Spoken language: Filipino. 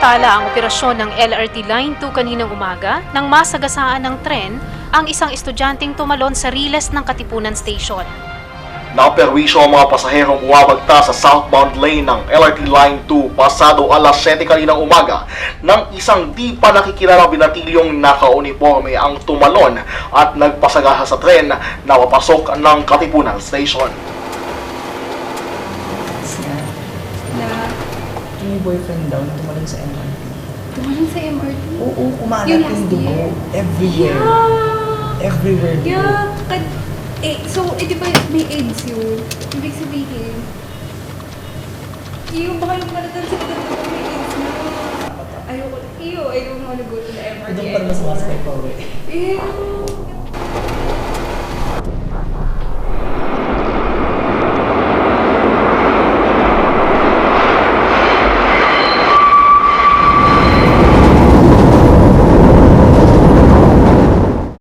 Samantala, ang operasyon ng LRT Line 2 kaninang umaga nang masagasaan ng tren ang isang estudyanteng tumalon sa riles ng Katipunan Station. Naperwisyo ang mga pasaherong bumabagta sa southbound lane ng LRT Line 2 pasado alas 7 kaninang umaga nang isang di pa nakikilalang binatilyong naka-uniforme ang tumalon at nagpasagasa sa tren na papasok ng Katipunan Station. Na Yung boyfriend daw, tumalon sa MRT. tumalon sa MRT? Oo, kumalat Yung yung last dugo. year? Everywhere. Yeah! Everywhere dugo. Yeah! Di ba may AIDS yun? Ibig sabihin, yung baka yung malatan sa mga may AIDS na I don't wanna go to the MRT. Doon pa naman sa mga pa uwi. Ew!